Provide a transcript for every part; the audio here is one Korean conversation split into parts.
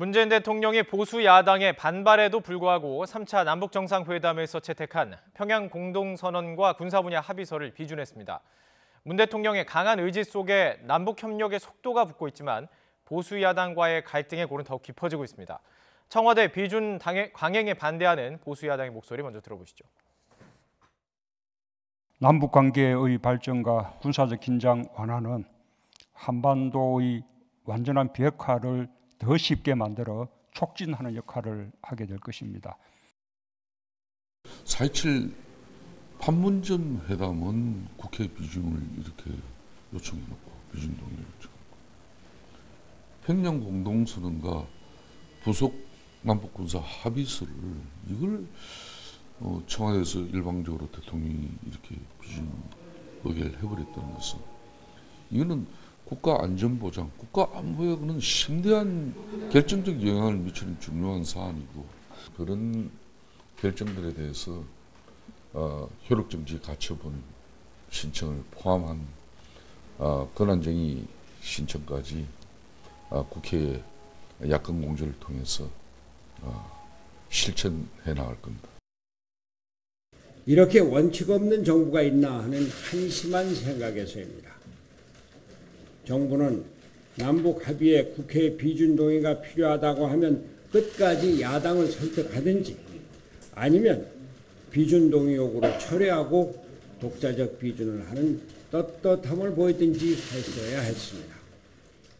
문재인 대통령이 보수 야당의 반발에도 불구하고 3차 남북정상회담에서 채택한 평양 공동선언과 군사 분야 합의서를 비준했습니다. 문 대통령의 강한 의지 속에 남북협력의 속도가 붙고 있지만 보수 야당과의 갈등의 골은 더욱 깊어지고 있습니다. 청와대 비준 강행에 반대하는 보수 야당의 목소리 먼저 들어보시죠. 남북관계의 발전과 군사적 긴장 완화는 한반도의 완전한 비핵화를 더 쉽게 만들어 촉진하는 역할을 하게 될 것입니다. 4.27 판문점 회담은 국회 비준을 이렇게 요청해놓고 비준 동의를 요청하고 평양 공동선언과 부속 남북군사 합의서를 이걸 청와대에서 일방적으로 대통령이 이렇게 비준 의결을 해버렸다는 것은 이거는 국가 안전보장, 국가 안보에 그는 심대한 결정적 영향을 미치는 중요한 사안이고 그런 결정들에 대해서 효력정지 가처분 신청을 포함한 권한쟁의 신청까지 국회에 야권 공조를 통해서 실천해 나갈 겁니다. 이렇게 원칙 없는 정부가 있나 하는 한심한 생각에서입니다. 정부는 남북 합의에 국회 비준 동의가 필요하다고 하면 끝까지 야당을 설득하든지 아니면 비준 동의 요구를 철회하고 독자적 비준을 하는 떳떳함을 보이든지 했어야 했습니다.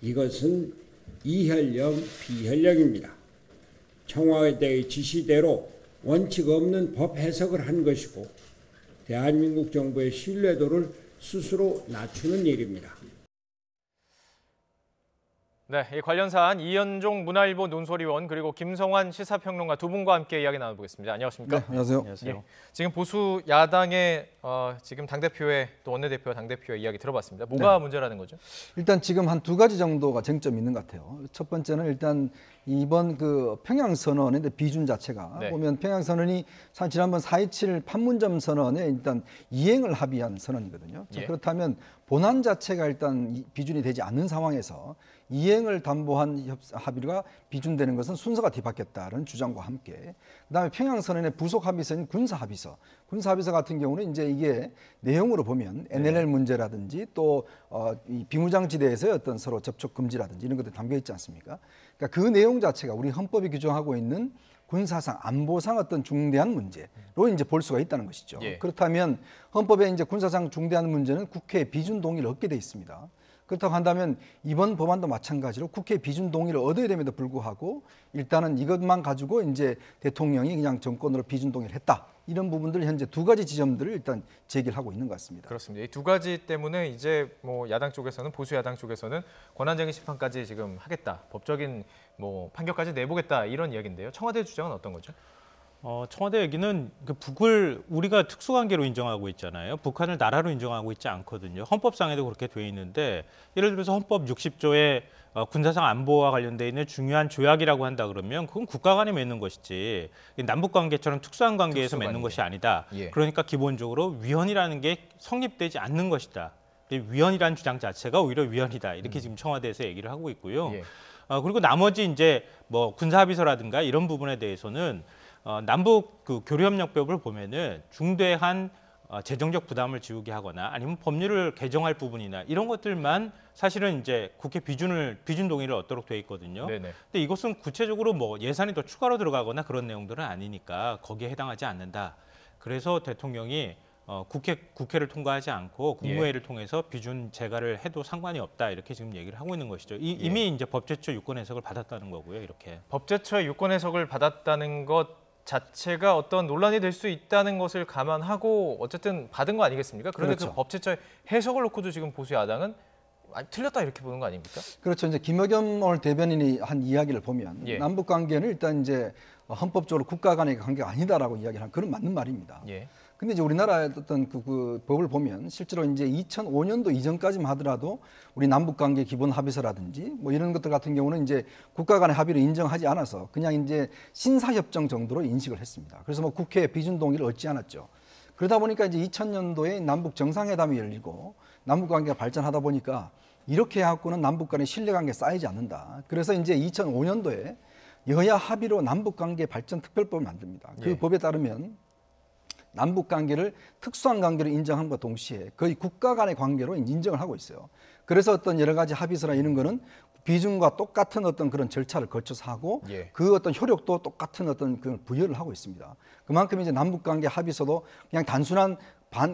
이것은 이현령, 비현령입니다. 청와대의 지시대로 원칙 없는 법 해석을 한 것이고 대한민국 정부의 신뢰도를 스스로 낮추는 일입니다. 네, 이 관련 사안 이현종 문화일보 논설위원 그리고 김성환 시사평론가 두 분과 함께 이야기 나눠보겠습니다. 안녕하십니까? 네, 안녕하세요. 안녕하세요. 예, 지금 보수 야당의 지금 당대표의 또 원내대표와 당대표의 이야기 들어봤습니다. 뭐가 문제라는 거죠? 일단 지금 한 두 가지 정도가 쟁점이 있는 것 같아요. 첫 번째는 일단 이번 그 평양선언의 비준 자체가 보면 평양선언이 지난번 4.27 판문점 선언에 일단 이행을 합의한 선언이거든요. 자, 그렇다면 본안 자체가 일단 비준이 되지 않는 상황에서 이행을 담보한 합의가 비준되는 것은 순서가 뒤바뀌었다는 주장과 함께 그다음에 평양선언의 부속 합의서인 군사합의서 같은 경우는 이제 이게 내용으로 보면 NLL 문제라든지 또 이 비무장지대에서의 어떤 서로 접촉 금지라든지 이런 것들이 담겨 있지 않습니까? 그러니까 그 내용 자체가 우리 헌법이 규정하고 있는 군사상, 안보상 어떤 중대한 문제로 이제 볼 수가 있다는 것이죠. 그렇다면 헌법에 이제 군사상 중대한 문제는 국회 비준 동의를 얻게 돼 있습니다. 그렇다고 한다면 이번 법안도 마찬가지로 국회 비준 동의를 얻어야 됨에도 불구하고 일단은 이것만 가지고 이제 대통령이 그냥 정권으로 비준 동의를 했다. 이런 부분들 현재 두 가지 지점들을 일단 제기를 하고 있는 것 같습니다. 그렇습니다. 이 두 가지 때문에 이제 뭐 야당 쪽에서는 보수 야당 쪽에서는 권한쟁의 심판까지 지금 하겠다. 법적인 뭐 판결까지 내보겠다 이런 이야기인데요. 청와대 주장은 어떤 거죠? 청와대 얘기는 그 북을 우리가 특수관계로 인정하고 있잖아요. 북한을 나라로 인정하고 있지 않거든요. 헌법상에도 그렇게 돼 있는데 예를 들어서 헌법 60조에 군사상 안보와 관련돼 있는 중요한 조약이라고 한다 그러면 그건 국가 간에 맺는 것이지 남북관계처럼 특수한 관계에서 맺는 것이 아니다. 그러니까 기본적으로 위헌이라는 게 성립되지 않는 것이다. 위헌이라는 주장 자체가 오히려 위헌이다. 이렇게 지금 청와대에서 얘기를 하고 있고요. 그리고 나머지 이제 뭐 군사합의서라든가 이런 부분에 대해서는 남북 그 교류협력법을 보면은 중대한 재정적 부담을 지우게 하거나 아니면 법률을 개정할 부분이나 이런 것들만 사실은 이제 국회 비준 동의를 얻도록 돼 있거든요. 근데 이것은 구체적으로 뭐 예산이 더 추가로 들어가거나 그런 내용들은 아니니까 거기에 해당하지 않는다. 그래서 대통령이 국회를 통과하지 않고 국무회의를 통해서 비준 제가를 해도 상관이 없다 이렇게 지금 얘기를 하고 있는 것이죠. 이미 이제 법제처 유권 해석을 받았다는 거고요. 이렇게 법제처 유권 해석을 받았다는 것 자체가 어떤 논란이 될 수 있다는 것을 감안하고 어쨌든 받은 거 아니겠습니까? 그런데 그 법제처 해석을 놓고도 지금 보수 야당은 틀렸다 이렇게 보는 거 아닙니까? 그렇죠. 이제 김여겸 오늘 대변인이 한 이야기를 보면 남북 관계는 일단 이제 헌법적으로 국가 간의 관계가 아니다라고 이야기를 한 그런 맞는 말입니다. 근데 이제 우리나라의 어떤 그 법을 보면 실제로 이제 2005년도 이전까지만 하더라도 우리 남북 관계 기본 합의서라든지 뭐 이런 것들 같은 경우는 이제 국가 간의 합의를 인정하지 않아서 그냥 이제 신사 협정 정도로 인식을 했습니다. 그래서 뭐 국회 비준 동의를 얻지 않았죠. 그러다 보니까 이제 2000년도에 남북 정상회담이 열리고 남북 관계가 발전하다 보니까 이렇게 해갖고는 남북 간의 신뢰관계가 쌓이지 않는다. 그래서 이제 2005년도에 여야 합의로 남북관계 발전 특별법을 만듭니다. 그 예. 법에 따르면 남북 관계를 특수한 관계로 인정함과 동시에 거의 국가 간의 관계로 인정을 하고 있어요. 그래서 어떤 여러 가지 합의서나 이런 거는 비준과 똑같은 어떤 그런 절차를 거쳐서 하고 예. 그 어떤 효력도 똑같은 어떤 그 부여를 하고 있습니다. 그만큼 이제 남북 관계 합의서도 그냥 단순한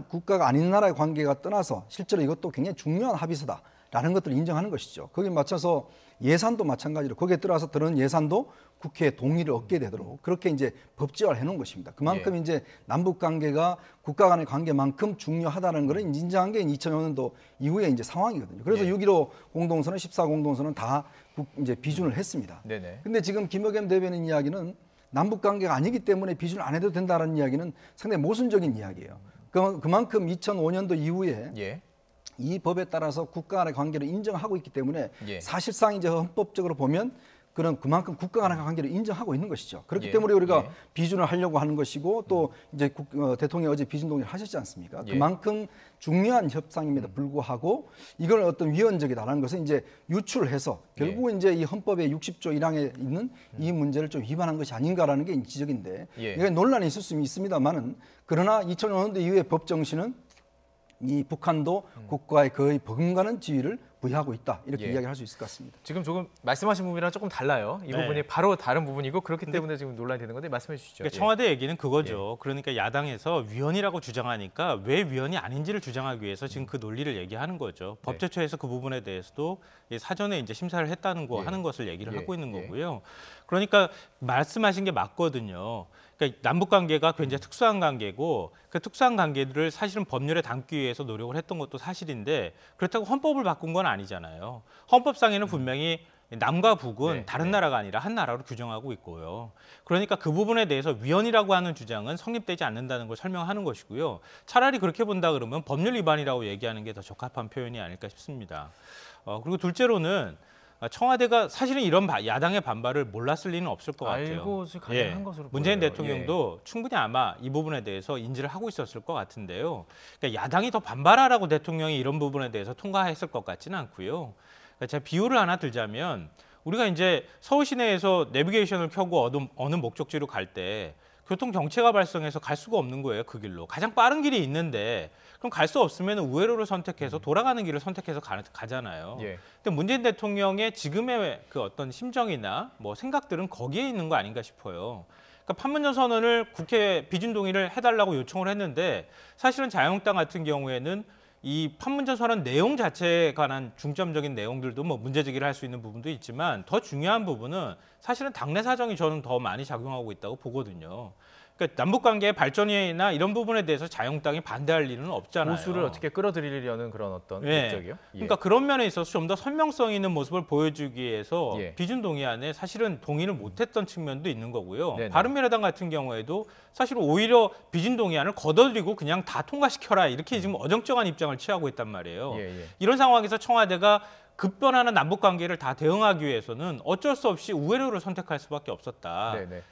국가가 아닌 나라의 관계가 떠나서 실제로 이것도 굉장히 중요한 합의서다라는 것들을 인정하는 것이죠. 거기에 맞춰서 예산도 마찬가지로 거기에 들어와서 들은 예산도 국회의 동의를 얻게 되도록 그렇게 이제 법제화를 해놓은 것입니다. 그만큼 이제 남북 관계가 국가 간의 관계만큼 중요하다는 것을 인정한 게 2005년도 이후에 이제 상황이거든요. 그래서 6.15 공동선언, 14 공동선언 다 이제 비준을 했습니다. 네네. 근데 지금 김의겸 대변인 이야기는 남북 관계가 아니기 때문에 비준을 안 해도 된다는 이야기는 상당히 모순적인 이야기예요. 그만큼 2005년도 이후에 예. 이 법에 따라서 국가 간의 관계를 인정하고 있기 때문에 예. 사실상 이제 헌법적으로 보면 그만큼 국가 간의 관계를 인정하고 있는 것이죠. 그렇기 예. 때문에 우리가 예. 비준을 하려고 하는 것이고 또 이제 대통령이 어제 비준 동의를 하셨지 않습니까? 예. 그만큼 중요한 협상임에도 불구하고 이걸 어떤 위헌적이다라는 것을 이제 유출해서 결국은 이제 이 헌법의 60조 1항에 있는 이 문제를 좀 위반한 것이 아닌가라는 게 지적인데 예. 이게 논란이 있을 수 있습니다만은 그러나 2005년도 이후의 법 정신은 이 북한도 국가의 거의 버금가는 지위를 부여하고 있다 이렇게 예. 이야기할 수 있을 것 같습니다. 지금 조금 말씀하신 부분이랑 조금 달라요. 이 네. 부분이 바로 다른 부분이고 그렇기 때문에 지금 논란이 되는 건데 말씀해 주시죠. 그러니까 예. 청와대 얘기는 그거죠. 그러니까 야당에서 위헌이라고 주장하니까 왜 위헌이 아닌지를 주장하기 위해서 지금 그 논리를 얘기하는 거죠. 법제처에서 그 부분에 대해서도 사전에 이제 심사를 했다는 거 예. 하는 것을 얘기를 예. 하고 있는 예. 거고요. 그러니까 말씀하신 게 맞거든요. 그러니까 남북 관계가 굉장히 특수한 관계고 그 특수한 관계들을 사실은 법률에 담기 위해서 노력을 했던 것도 사실인데 그렇다고 헌법을 바꾼 건 아니잖아요. 헌법상에는 분명히 남과 북은 네, 다른 네. 나라가 아니라 한 나라로 규정하고 있고요. 그러니까 그 부분에 대해서 위헌이라고 하는 주장은 성립되지 않는다는 걸 설명하는 것이고요. 차라리 그렇게 본다 그러면 법률 위반이라고 얘기하는 게 더 적합한 표현이 아닐까 싶습니다. 그리고 둘째로는 청와대가 사실은 이런 야당의 반발을 몰랐을 리는 없을 것 같아요. 알고 가능한 것으로 문재인 보여요. 대통령도 충분히 아마 이 부분에 대해서 인지를 하고 있었을 것 같은데요. 그러니까 야당이 더 반발하라고 대통령이 이런 부분에 대해서 통과했을 것 같지는 않고요. 그러니까 제가 비유를 하나 들자면 우리가 이제 서울 시내에서 내비게이션을 켜고 어느 목적지로 갈 때 교통 정체가 발생해서 갈 수가 없는 거예요. 그 길로. 가장 빠른 길이 있는데 그럼 갈 수 없으면 우회로를 선택해서 돌아가는 길을 선택해서 가잖아요. 예. 근데 문재인 대통령의 지금의 그 어떤 심정이나 뭐 생각들은 거기에 있는 거 아닌가 싶어요. 그러니까 판문점 선언을 국회 비준 동의를 해달라고 요청을 했는데 사실은 자유한국당 같은 경우에는 이 판문점 선언 내용 자체에 관한 중점적인 내용들도 뭐 문제제기를 할 수 있는 부분도 있지만 더 중요한 부분은 사실은 당내 사정이 저는 더 많이 작용하고 있다고 보거든요. 그러니까 남북관계의 발전이나 이런 부분에 대해서 자유한국당이 반대할 일은 없잖아요. 보수를 어떻게 끌어들이려는 그런 어떤 목적이요? 예. 그러니까 그런 면에 있어서 좀 더 설명성 있는 모습을 보여주기 위해서 예. 비준 동의안에 사실은 동의를 못했던 측면도 있는 거고요. 네네. 바른미래당 같은 경우에도 사실 오히려 비준 동의안을 걷어들이고 그냥 다 통과시켜라 이렇게 지금 어정쩡한 입장을 취하고 있단 말이에요. 예, 예. 이런 상황에서 청와대가 급변하는 남북 관계를 다 대응하기 위해서는 어쩔 수 없이 우회로를 선택할 수밖에 없었다. 네네.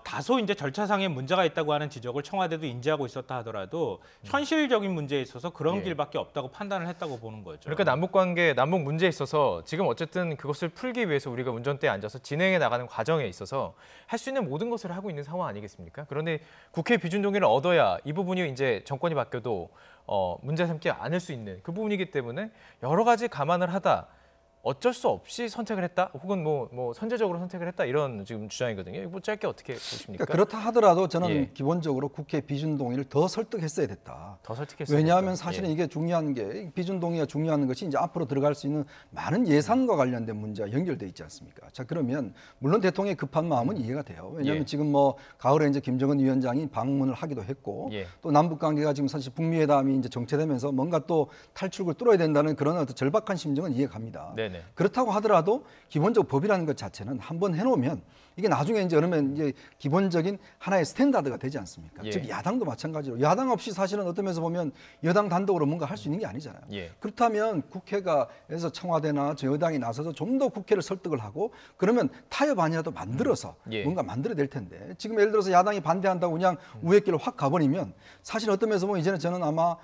다소 이제 절차상의 문제가 있다고 하는 지적을 청와대도 인지하고 있었다 하더라도 현실적인 문제에 있어서 그런 예. 길밖에 없다고 판단을 했다고 보는 거죠. 그러니까 남북 관계, 남북 문제에 있어서 지금 어쨌든 그것을 풀기 위해서 우리가 운전대에 앉아서 진행해 나가는 과정에 있어서 할 수 있는 모든 것을 하고 있는 상황 아니겠습니까? 그런데 국회 비준 동의를 얻어야 이 부분이 이제 정권이 바뀌어도 문제 삼지 않을 수 있는 그 부분이기 때문에 여러 가지 감안을 하다 어쩔 수 없이 선택을 했다, 혹은 뭐 선제적으로 선택을 했다 이런 지금 주장이거든요. 이거 짧게 어떻게 보십니까? 그러니까 그렇다 하더라도 저는 예. 기본적으로 국회 비준 동의를 더 설득했어야 됐다. 더 설득했어야 왜냐하면 됐다. 사실은 예. 이게 중요한 게 비준 동의가 중요한 것이 이제 앞으로 들어갈 수 있는 많은 예산과 관련된 문제와 연결돼 있지 않습니까? 자, 그러면 물론 대통령의 급한 마음은 이해가 돼요. 왜냐하면 예. 지금 뭐 가을에 이제 김정은 위원장이 방문을 하기도 했고 예. 또 남북 관계가 지금 사실 북미회담이 이제 정체되면서 뭔가 또 탈출구를 뚫어야 된다는 그런 어떤 절박한 심정은 이해갑니다. 네네. 그렇다고 하더라도 기본적 법이라는 것 자체는 한번 해놓으면 이게 나중에 이제 그러면 이제 기본적인 하나의 스탠다드가 되지 않습니까? 예. 즉 야당도 마찬가지로 야당 없이 사실은 어떤 면에서 보면 여당 단독으로 뭔가 할 수 있는 게 아니잖아요. 예. 그렇다면 국회가에서 청와대나 저 여당이 나서서 좀 더 국회를 설득을 하고 그러면 타협 아니라도 만들어서 예. 뭔가 만들어야 될 텐데 지금 예를 들어서 야당이 반대한다고 그냥 우회길을 확 가버리면 사실 어떤 면에서 보면 이제는 저는 아마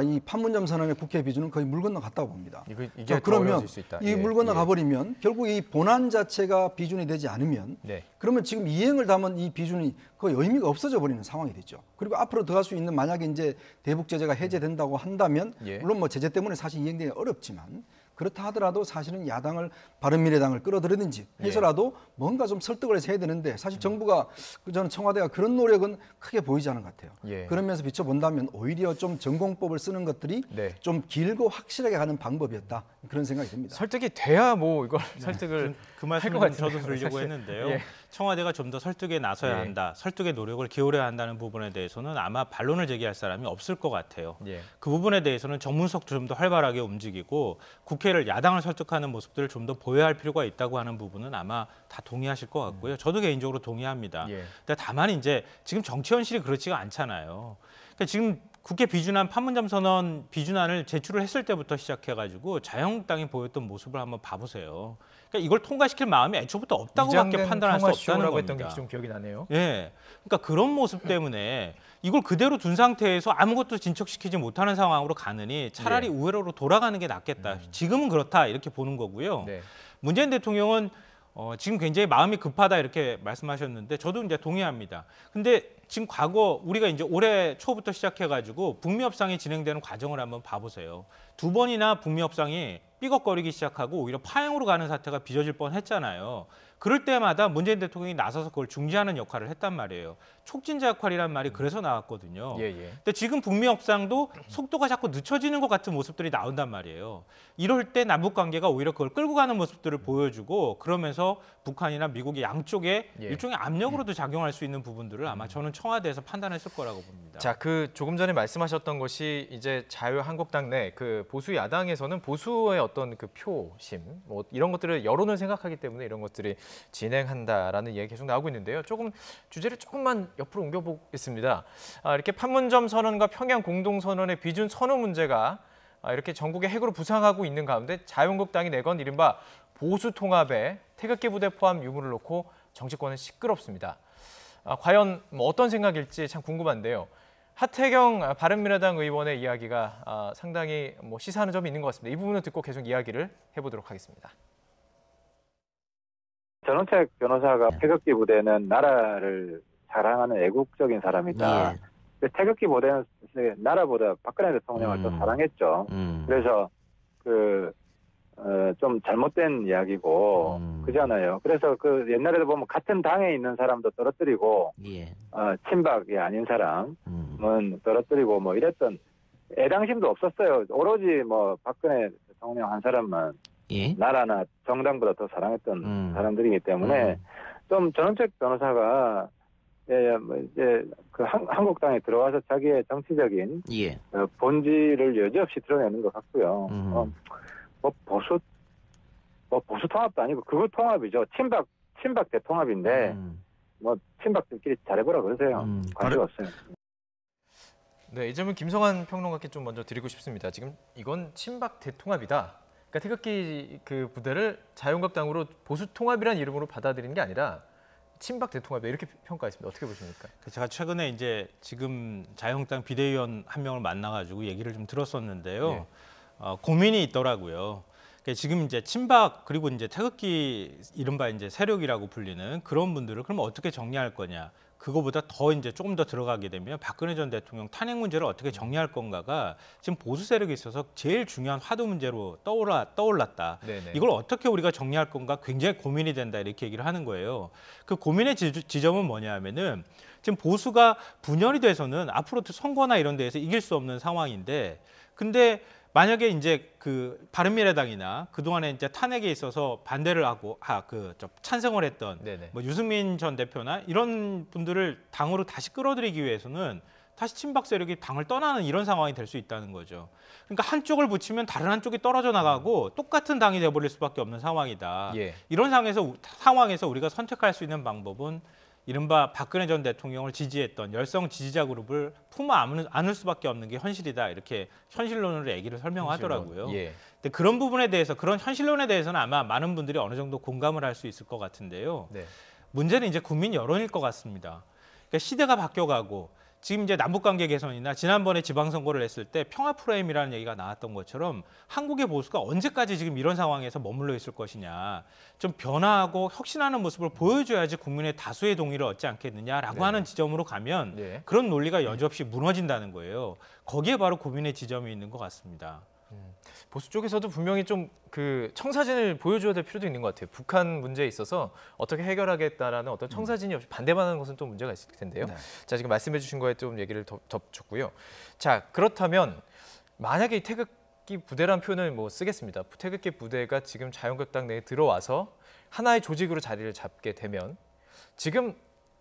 이 판문점 선언의 국회 비준은 거의 물 건너갔다고 봅니다. 이게 자, 더 그러면 어려워질 수 있다. 이 물 건너가 버리면 결국 이 본안 자체가 비준이 되지 않으면 네. 그러면 지금 이행을 담은 이 비준이 거의 의미가 없어져 버리는 상황이 됐죠. 그리고 앞으로 더 할 수 있는 만약에 이제 대북 제재가 해제된다고 한다면 예. 물론 뭐 제재 때문에 사실 이행되기 어렵지만 그렇다 하더라도 사실은 야당을 바른미래당을 끌어들이든지 해서라도 뭔가 좀 설득을 해서 해야 되는데 사실 정부가 저는 청와대가 그런 노력은 크게 보이지 않은 것 같아요. 예. 그런 면에서 비춰본다면 오히려 좀 전공법을 쓰는 것들이 네. 좀 길고 확실하게 가는 방법이었다 그런 생각이 듭니다. 설득이 돼야 뭐 이걸 설득을 그 말씀을 할것 저도 같은데요, 드리려고 사실. 했는데요. 예. 청와대가 좀 더 설득에 나서야 예. 한다, 설득의 노력을 기울여야 한다는 부분에 대해서는 아마 반론을 제기할 사람이 없을 것 같아요. 예. 그 부분에 대해서는 정문석도 좀 더 활발하게 움직이고 국회를 야당을 설득하는 모습들을 좀 더 보여야 할 필요가 있다고 하는 부분은 아마 다 동의하실 것 같고요. 저도 개인적으로 동의합니다. 예. 근데 다만 이제 지금 정치 현실이 그렇지가 않잖아요. 그러니까 지금 국회 비준안 판문점 선언 비준안을 제출을 했을 때부터 시작해가지고 자유한국당이 보였던 모습을 한번 봐보세요. 그러니까 이걸 통과시킬 마음이 애초부터 없다고밖에 판단할 수 없다는 통화쇼라고 겁니다. 했던 게 좀 기억이 나네요. 예, 그러니까 그런 모습 때문에 이걸 그대로 둔 상태에서 아무것도 진척시키지 못하는 상황으로 가느니 차라리 예. 우회로로 돌아가는 게 낫겠다. 지금은 그렇다 이렇게 보는 거고요. 네. 문재인 대통령은 지금 굉장히 마음이 급하다 이렇게 말씀하셨는데 저도 이제 동의합니다. 근데 지금 과거 우리가 이제 올해 초부터 시작해가지고 북미 협상이 진행되는 과정을 한번 봐보세요. 2번이나 북미 협상이 삐걱거리기 시작하고 오히려 파행으로 가는 사태가 빚어질 뻔했잖아요. 그럴 때마다 문재인 대통령이 나서서 그걸 중지하는 역할을 했단 말이에요. 촉진자 역할이란 말이 그래서 나왔거든요. 예, 예. 근데 지금 북미 협상도 속도가 자꾸 늦춰지는 것 같은 모습들이 나온단 말이에요. 이럴 때 남북 관계가 오히려 그걸 끌고 가는 모습들을 보여주고 그러면서 북한이나 미국이 양쪽에 예. 일종의 압력으로도 작용할 수 있는 부분들을 아마 저는 청와대에서 판단했을 거라고 봅니다. 자, 그 조금 전에 말씀하셨던 것이 이제 자유한국당 내 그 보수 야당에서는 보수의 어떤 그 표심 뭐 이런 것들을 여론을 생각하기 때문에 이런 것들이 진행한다라는 얘기 계속 나오고 있는데요. 조금 주제를 조금만 옆으로 옮겨보겠습니다. 이렇게 판문점 선언과 평양 공동선언의 비준 선언 문제가 이렇게 전국의 핵으로 부상하고 있는 가운데 자유한국당이 내건 이른바 보수 통합에 태극기 부대 포함 유무를 놓고 정치권은 시끄럽습니다. 과연 뭐 어떤 생각일지 참 궁금한데요. 하태경 바른미래당 의원의 이야기가 상당히 뭐 시사하는 점이 있는 것 같습니다. 이 부분을 듣고 계속 이야기를 해보도록 하겠습니다. 전원책 변호사가 태극기 부대는 나라를 사랑하는 애국적인 사람이다. 예. 근데 태극기 부대는 나라보다 박근혜 대통령을 더 사랑했죠. 그래서 좀 잘못된 이야기고 그잖아요. 그래서 그 옛날에도 보면 같은 당에 있는 사람도 떨어뜨리고 예. 친박이 아닌 사람은 떨어뜨리고 뭐 이랬던 애당심도 없었어요. 오로지 뭐 박근혜 대통령 한 사람만 예. 나라나 정당보다 더 사랑했던 사람들이기 때문에 좀 전원책 변호사가 뭐 이제 그 한국당에 들어와서 자기의 정치적인 예. 본질을 여지없이 드러내는 것 같고요. 뭐 보수 통합도 아니고 그거 통합이죠. 친박 대통합인데 뭐 친박들끼리 잘해보라 그러세요. 관심 없어요. 네, 이 점은 김성환 평론가께 좀 먼저 드리고 싶습니다. 지금 이건 친박 대통합이다. 그러니까 태극기 그 부대를 자유한국당으로 보수 통합이라는 이름으로 받아들이는 게 아니라 친박 대통합이다 이렇게 평가했습니다. 어떻게 보십니까? 제가 최근에 이제 지금 자유한국당 비대위원 한 명을 만나가지고 얘기를 좀 들었었는데요. 예. 고민이 있더라고요. 지금 이제 친박 그리고 이제 태극기 이른바 이제 세력이라고 불리는 그런 분들을 그럼 어떻게 정리할 거냐? 그거보다 더 이제 조금 더 들어가게 되면 박근혜 전 대통령 탄핵 문제를 어떻게 정리할 건가가 지금 보수 세력에 있어서 제일 중요한 화두 문제로 떠올랐다. 네네. 이걸 어떻게 우리가 정리할 건가 굉장히 고민이 된다 이렇게 얘기를 하는 거예요. 그 고민의 지점은 뭐냐면은 지금 보수가 분열이 돼서는 앞으로 선거나 이런 데에서 이길 수 없는 상황인데 근데 만약에 이제 그 바른미래당이나 그동안에 이제 탄핵에 있어서 반대를 하고 찬성을 했던 네네. 뭐 유승민 전 대표나 이런 분들을 당으로 다시 끌어들이기 위해서는 다시 친박 세력이 당을 떠나는 이런 상황이 될 수 있다는 거죠. 그러니까 한쪽을 붙이면 다른 한쪽이 떨어져 나가고 똑같은 당이 돼버릴 수밖에 없는 상황이다. 예. 이런 상황에서 우리가 선택할 수 있는 방법은 이른바 박근혜 전 대통령을 지지했던 열성 지지자 그룹을 품어 안을 수밖에 없는 게 현실이다. 이렇게 현실론으로 얘기를 설명하더라고요. 예. 근데 그런 부분에 대해서 그런 현실론에 대해서는 아마 많은 분들이 어느 정도 공감을 할 수 있을 것 같은데요. 네. 문제는 이제 국민 여론일 것 같습니다. 그러니까 시대가 바뀌어가고 지금 이제 남북관계 개선이나 지난번에 지방선거를 했을 때 평화 프레임이라는 얘기가 나왔던 것처럼 한국의 보수가 언제까지 지금 이런 상황에서 머물러 있을 것이냐. 좀 변화하고 혁신하는 모습을 보여줘야지 국민의 다수의 동의를 얻지 않겠느냐라고 하는 지점으로 가면 그런 논리가 여지없이 무너진다는 거예요. 거기에 바로 고민의 지점이 있는 것 같습니다. 보수 쪽에서도 분명히 좀 그 청사진을 보여줘야 될 필요도 있는 것 같아요. 북한 문제에 있어서 어떻게 해결하겠다라는 어떤 청사진이 없이 반대만 하는 것은 또 문제가 있을 텐데요. 자, 지금 말씀해 주신 거에 좀 얘기를 덧붙였고요. 자, 그렇다면 만약에 이 태극기 부대라는 표현을 뭐 쓰겠습니다. 태극기 부대가 지금 자유한국당 내에 들어와서 하나의 조직으로 자리를 잡게 되면 지금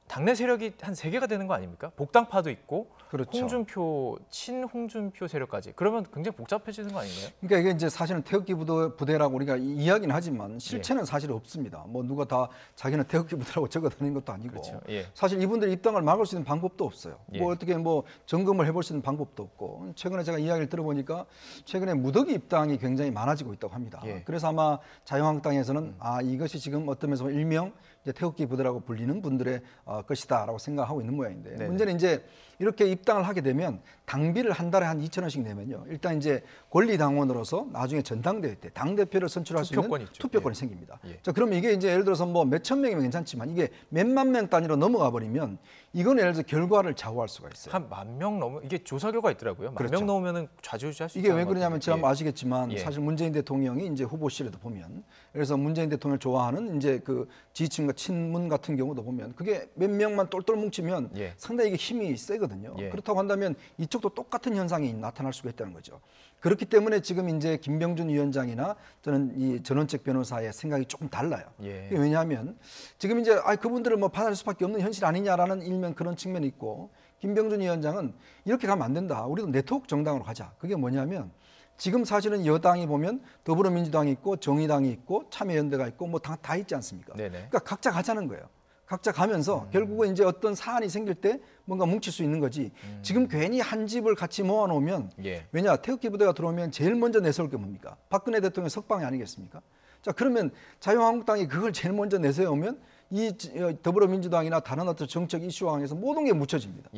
당내 세력이 한 3개가 되는 거 아닙니까? 복당파도 있고 그렇죠. 홍준표, 친홍준표 세력까지. 그러면 굉장히 복잡해지는 거 아닌가요? 그러니까 이게 이제 사실은 태극기 부대라고 우리가 이야기는 하지만 실체는 사실 없습니다. 뭐 누가 다 자기는 태극기 부대라고 적어 다니는 것도 아니고 그렇죠. 사실 이분들의 입당을 막을 수 있는 방법도 없어요. 뭐 어떻게 뭐 점검을 해볼 수 있는 방법도 없고 최근에 제가 이야기를 들어보니까 최근에 무더기 입당이 굉장히 많아지고 있다고 합니다. 그래서 아마 자유한국당에서는 이것이 지금 어떤 면에서 일명 이제 태극기 부대라고 불리는 분들의 것이다라고 생각하고 있는 모양인데 문제는 이제 이렇게 입당을 하게 되면 당비를 한 달에 한 2,000원씩 내면요. 일단 이제 권리당원으로서 나중에 전당대회 때 당대표를 선출할 수 있는 투표권이 생깁니다. 자, 그러면 이게 이제 예를 들어서 뭐 몇천 명이면 괜찮지만 이게 몇만 명 단위로 넘어가 버리면 이건 예를 들어서 결과를 좌우할 수가 있어요. 한 10,000명 넘으면 이게 조사 결과 있더라고요. 10,000명 넘으면은 좌지우지할 수 이게 있다는 왜 것 그러냐면 같아요. 제가 아시겠지만 사실 문재인 대통령이 이제 후보실에도 보면 그래서 문재인 대통령을 좋아하는 이제 그 지지층과 친문 같은 경우도 보면 그게 몇 명만 똘똘 뭉치면 상당히 이게 힘이 세거든요. 그렇다고 한다면 이쪽도 똑같은 현상이 나타날 수가 있다는 거죠. 그렇기 때문에 지금 이제 김병준 위원장이나 저는 이 전원책 변호사의 생각이 조금 달라요. 왜냐하면 지금 이제 그분들을 뭐 받아줄 수밖에 없는 현실 아니냐라는 일면 그런 측면이 있고 김병준 위원장은 이렇게 가면 안 된다. 우리도 네트워크 정당으로 가자. 그게 뭐냐면 지금 사실은 여당이 보면 더불어민주당이 있고 정의당이 있고 참여연대가 있고 뭐 다 있지 않습니까? 그러니까 각자 가자는 거예요. 각자 가면서 결국은 이제 어떤 사안이 생길 때 뭔가 뭉칠 수 있는 거지. 지금 괜히 한 집을 같이 모아놓으면 왜냐 태극기 부대가 들어오면 제일 먼저 내세울 게 뭡니까? 박근혜 대통령 석방이 아니겠습니까? 자, 그러면 자유한국당이 그걸 제일 먼저 내세우면 이 더불어민주당이나 다른 어떤 정책 이슈와 항해서 모든 게 묻혀집니다.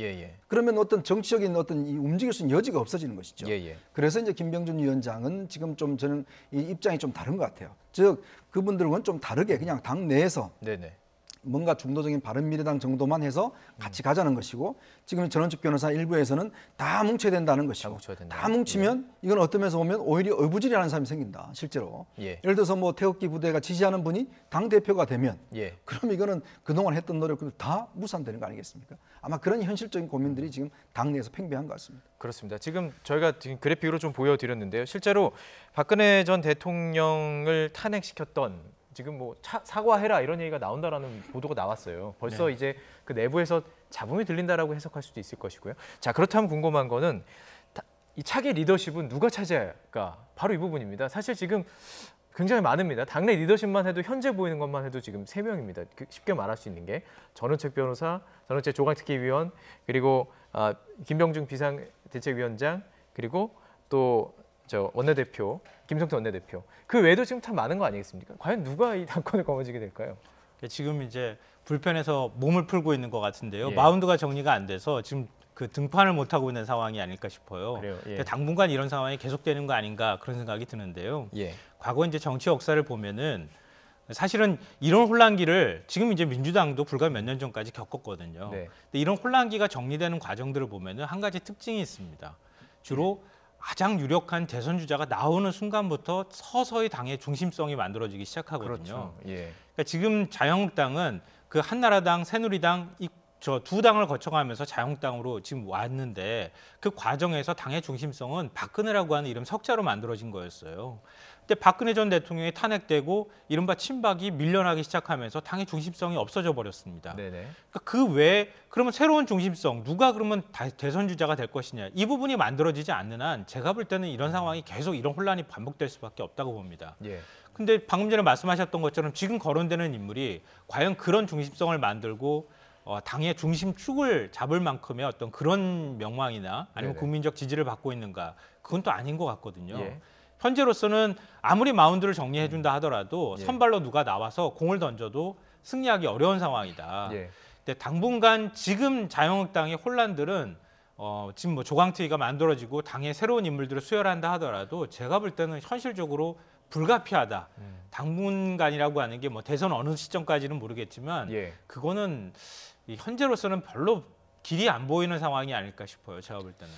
그러면 어떤 정치적인 어떤 움직일 수 있는 여지가 없어지는 것이죠. 그래서 이제 김병준 위원장은 지금 좀 저는 이 입장이 좀 다른 것 같아요. 즉 그분들은 좀 다르게 그냥 당 내에서 뭔가 중도적인 바른미래당 정도만 해서 같이 가자는 것이고 지금 전원책 변호사 일부에서는 다 뭉쳐야 된다는 것이고 다 뭉치면 이건 어떤 면에서 보면 오히려 어부지리하는 사람이 생긴다. 실제로. 예를 들어서 뭐 태극기 부대가 지지하는 분이 당대표가 되면 그럼 이거는 그동안 했던 노력들 다 무산되는 거 아니겠습니까? 아마 그런 현실적인 고민들이 지금 당내에서 팽배한 것 같습니다. 그렇습니다. 지금 저희가 지금 그래픽으로 좀 보여드렸는데요. 실제로 박근혜 전 대통령을 탄핵시켰던 지금 뭐 사과해라 이런 얘기가 나온다라는 보도가 나왔어요. 벌써 이제 그 내부에서 잡음이 들린다라고 해석할 수도 있을 것이고요. 자, 그렇다면 궁금한 거는 이 차기 리더십은 누가 차지할까? 바로 이 부분입니다. 사실 지금 굉장히 많습니다. 당내 리더십만 해도 현재 보이는 것만 해도 지금 3명입니다. 쉽게 말할 수 있는 게 전원책 변호사, 전원책 조강특위위원, 그리고 김병준 비상대책위원장, 그리고 또 원내대표, 김성태 원내대표. 그 외에도 지금 참 많은 거 아니겠습니까? 과연 누가 이 당권을 거머쥐게 될까요? 지금 이제 불펜에서 몸을 풀고 있는 것 같은데요. 마운드가 정리가 안 돼서 지금 그 등판을 못 하고 있는 상황이 아닐까 싶어요. 당분간 이런 상황이 계속되는 거 아닌가 그런 생각이 드는데요. 과거 이제 정치 역사를 보면은 사실은 이런 혼란기를 지금 이제 민주당도 불과 몇 년 전까지 겪었거든요. 근데 이런 혼란기가 정리되는 과정들을 보면은 한 가지 특징이 있습니다. 주로 가장 유력한 대선 주자가 나오는 순간부터 서서히 당의 중심성이 만들어지기 시작하거든요. 그러니까 지금 자유한국당은 그 한나라당, 새누리당 저 두 당을 거쳐가면서 자유한국당으로 지금 왔는데 그 과정에서 당의 중심성은 박근혜라고 하는 이름 석자로 만들어진 거였어요. 근데 박근혜 전 대통령이 탄핵되고 이른바 친박이 밀려나기 시작하면서 당의 중심성이 없어져 버렸습니다. 그러니까 그 외에 그러면 새로운 중심성 누가 그러면 대선 주자가 될 것이냐 이 부분이 만들어지지 않는 한 제가 볼 때는 이런 상황이 계속 이런 혼란이 반복될 수밖에 없다고 봅니다. 근데 방금 전에 말씀하셨던 것처럼 지금 거론되는 인물이 과연 그런 중심성을 만들고 당의 중심축을 잡을 만큼의 어떤 그런 명망이나 아니면 국민적 지지를 받고 있는가 그건 또 아닌 것 같거든요. 현재로서는 아무리 마운드를 정리해준다 하더라도 선발로 누가 나와서 공을 던져도 승리하기 어려운 상황이다. 근데 근데 당분간 지금 자유한국당의 혼란들은 지금 뭐 조강특위가 만들어지고 당의 새로운 인물들을 수혈한다 하더라도 제가 볼 때는 현실적으로 불가피하다. 당분간이라고 하는 게 뭐 대선 어느 시점까지는 모르겠지만 예. 그거는 현재로서는 별로 길이 안 보이는 상황이 아닐까 싶어요. 제가 볼 때는.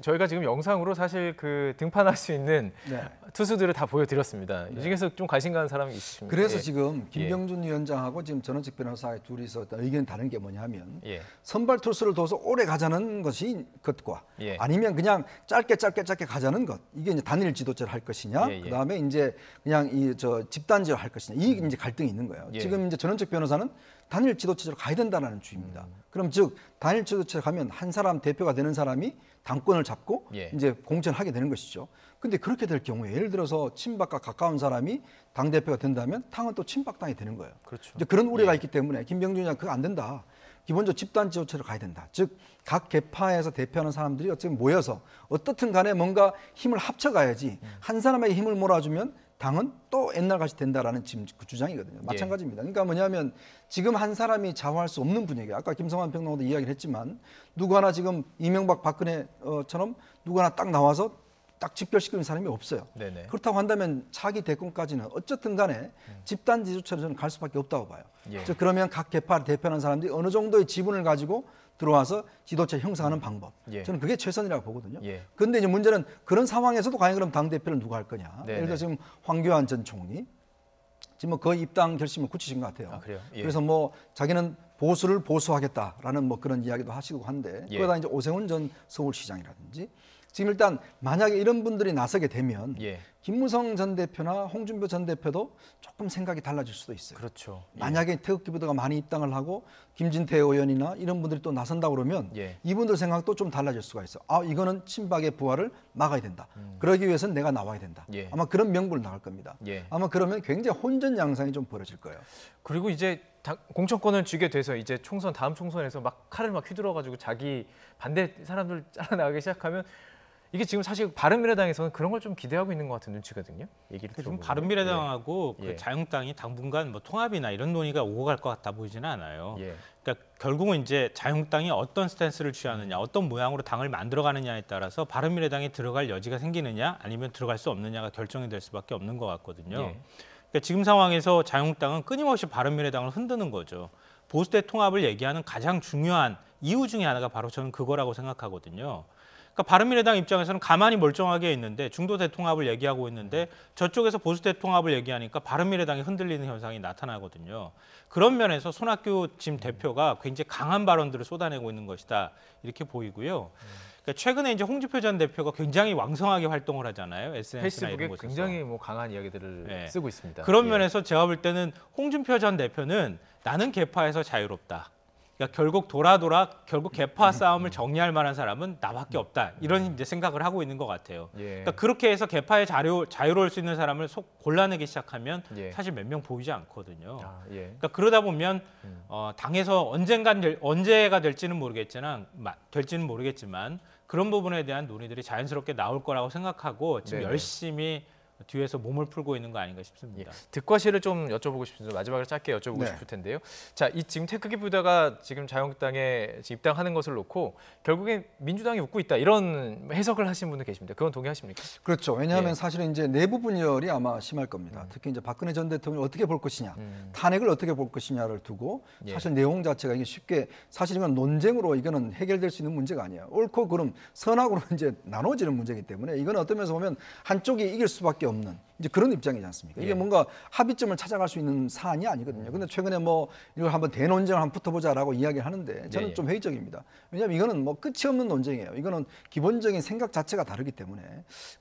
저희가 지금 영상으로 사실 그 등판할 수 있는 네. 투수들을 다 보여드렸습니다. 이 중에서 좀 관심 가는 사람이 있으십니까? 그래서 예. 지금 김병준 위원장하고 지금 전원책 변호사의 둘이서 어떤 의견이 다른 게 뭐냐면 예. 선발 투수를 둬서 오래 가자는 것이 것과 예. 아니면 그냥 짧게 가자는 것, 이게 이제 단일 지도체를 할 것이냐, 예, 예. 그다음에 이제 그냥 집단지를 할 것이냐, 이 이제 갈등이 있는 거예요. 예. 지금 이제 전원책 변호사는 단일 지도체제로 가야 된다는 주의입니다. 그럼 즉 단일 지도체로 가면 한 사람 대표가 되는 사람이 당권을 잡고 예. 이제 공천을 하게 되는 것이죠. 근데 그렇게 될 경우에 예를 들어서 친박과 가까운 사람이 당 대표가 된다면 당은 또 친박당이 되는 거예요. 그렇죠. 이제 그런 우려가 예. 있기 때문에 김병준이 그거 안 된다. 기본적으로 집단 지도체로 가야 된다. 즉 각 계파에서 대표하는 사람들이 어쨌든 모여서 어떻든 간에 뭔가 힘을 합쳐가야지 한 사람에게 힘을 몰아주면 당은 또 옛날같이 된다라는 지금 그 주장이거든요. 마찬가지입니다. 그러니까 뭐냐면 지금 한 사람이 좌우할 수 없는 분위기. 아까 김성환 평론가도 이야기를 했지만 누구 하나 지금 이명박 박근혜처럼 누구 하나 딱 나와서 딱 집결시키는 사람이 없어요. 네네. 그렇다고 한다면 차기 대권까지는 어쨌든 간에 집단 지도체로 저는 갈 수밖에 없다고 봐요. 예. 즉 그러면 각 계파를 대표하는 사람들이 어느 정도의 지분을 가지고 들어와서 지도체 형성하는 방법. 예. 저는 그게 최선이라고 보거든요. 예. 그런데 이제 문제는 그런 상황에서도 과연 그럼 당 대표를 누가 할 거냐. 네네. 예를 들어 지금 황교안 전 총리 지금 뭐 거의 입당 결심을 굳히신 것 같아요. 아, 그래요? 예. 그래서 뭐 자기는 보수를 보수하겠다라는 뭐 그런 이야기도 하시고 한데 예. 그러다 이제 오세훈 전 서울시장이라든지 지금 일단 만약에 이런 분들이 나서게 되면 예. 김무성 전 대표나 홍준표 전 대표도 조금 생각이 달라질 수도 있어요. 그렇죠. 예. 만약에 태극기 부대가 많이 입당을 하고 김진태 의원이나 이런 분들이 또 나선다 그러면 예. 이분들 생각도 좀 달라질 수가 있어. 아 이거는 친박의 부활을 막아야 된다. 그러기 위해서는 내가 나와야 된다. 예. 아마 그런 명분을 나갈 겁니다. 예. 아마 그러면 굉장히 혼전 양상이 좀 벌어질 거예요. 그리고 이제 공천권을 쥐게 돼서 이제 다음 총선에서 막 칼을 막 휘둘러가지고 자기 반대 사람들 잘라나가기 시작하면 이게 지금 사실 바른미래당에서는 그런 걸 좀 기대하고 있는 것 같은 눈치거든요. 얘기를 지금 들어보면. 바른미래당하고 예. 그 자유한국당이 당분간 뭐 통합이나 이런 논의가 오고 갈 것 같아 보이지는 않아요. 예. 그러니까 결국은 이제 자유한국당이 어떤 스탠스를 취하느냐, 어떤 모양으로 당을 만들어가느냐에 따라서 바른미래당에 들어갈 여지가 생기느냐, 아니면 들어갈 수 없느냐가 결정이 될 수밖에 없는 것 같거든요. 예. 그러니까 지금 상황에서 자유한국당은 끊임없이 바른미래당을 흔드는 거죠. 보수대 통합을 얘기하는 가장 중요한 이유 중에 하나가 바로 저는 그거라고 생각하거든요. 그러니까 바른미래당 입장에서는 가만히 멀쩡하게 있는데 중도 대통합을 얘기하고 있는데 저쪽에서 보수 대통합을 얘기하니까 바른미래당이 흔들리는 현상이 나타나거든요. 그런 면에서 손학규 지금 대표가 굉장히 강한 발언들을 쏟아내고 있는 것이다 이렇게 보이고요. 그러니까 최근에 이제 홍준표 전 대표가 굉장히 왕성하게 활동을 하잖아요. SNS나 이런 페이스북에 곳에서. 굉장히 뭐 강한 이야기들을 네. 쓰고 있습니다. 그런 예. 면에서 제가 볼 때는 홍준표 전 대표는 나는 계파에서 자유롭다. 그러니까 결국 계파 싸움을 정리할 만한 사람은 나밖에 없다. 이런 이제 생각을 하고 있는 것 같아요. 예. 그러니까 그렇게 해서 계파에 자유로울 수 있는 사람을 속 골라내기 시작하면 예. 사실 몇 명 보이지 않거든요. 아, 예. 그러니까 그러다 보면 당에서 언제가 될지는 모르겠지만 그런 부분에 대한 논의들이 자연스럽게 나올 거라고 생각하고 지금 네네. 열심히 뒤에서 몸을 풀고 있는 거 아닌가 예. 싶습니다. 득과실을 좀 여쭤보고 싶습니다. 마지막으로 짧게 여쭤보고 네. 싶을 텐데요. 자, 이 지금 태극기 부대가 지금 자유한국당에 입당하는 것을 놓고 결국에 민주당이 웃고 있다 이런 해석을 하신 분들 계십니다. 그건 동의하십니까? 그렇죠. 왜냐하면 예. 사실은 이제 내부 분열이 아마 심할 겁니다. 특히 이제 박근혜 전 대통령을 어떻게 볼 것이냐, 탄핵을 어떻게 볼 것이냐를 두고 예. 사실 내용 자체가 이게 쉽게 사실 이건 논쟁으로 이거는 해결될 수 있는 문제가 아니에요. 옳고 그름 선악으로 이제 나눠지는 문제이기 때문에 이건 어떤 면에서 보면 한쪽이 이길 수밖에 없는 이제 그런 입장이지 않습니까? 이게 예. 뭔가 합의점을 찾아갈 수 있는 사안이 아니거든요. 근데 최근에 뭐 이걸 한번 대논쟁을 한번 붙어보자라고 이야기를 하는데 저는 예, 예. 좀 회의적입니다. 왜냐하면 이거는 뭐 끝이 없는 논쟁이에요. 이거는 기본적인 생각 자체가 다르기 때문에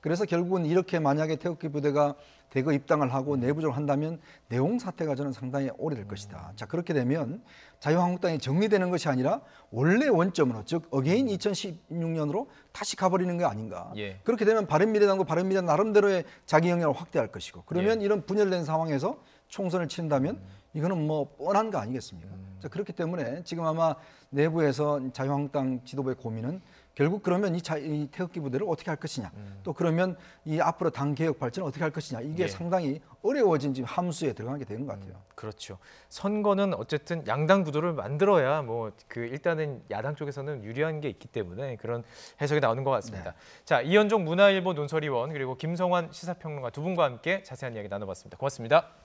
그래서 결국은 이렇게 만약에 태극기 부대가 대거 입당을 하고 내부적으로 한다면 내용 사태가 저는 상당히 오래될 것이다. 자 그렇게 되면 자유한국당이 정리되는 것이 아니라 원래 원점으로 즉 어게인 2016년으로 다시 가버리는 게 아닌가. 예. 그렇게 되면 바른미래당도 바른미래당 나름대로의 자기 영역을 확대할 것이고 그러면 예. 이런 분열된 상황에서 총선을 치른다면 이거는 뭐 뻔한 거 아니겠습니까? 자, 그렇기 때문에 지금 아마 내부에서 자유한국당 지도부의 고민은 결국 그러면 이 태극기 부대를 어떻게 할 것이냐, 또 그러면 이 앞으로 당 개혁 발전을 어떻게 할 것이냐, 이게 예. 상당히 어려워진 지금 함수에 들어가게 되는 것 같아요. 그렇죠. 선거는 어쨌든 양당 구도를 만들어야 뭐 일단은 야당 쪽에서는 유리한 게 있기 때문에 그런 해석이 나오는 것 같습니다. 네. 자, 이현종 문화일보 논설위원 그리고 김성환 시사평론가 두 분과 함께 자세한 이야기 나눠봤습니다. 고맙습니다.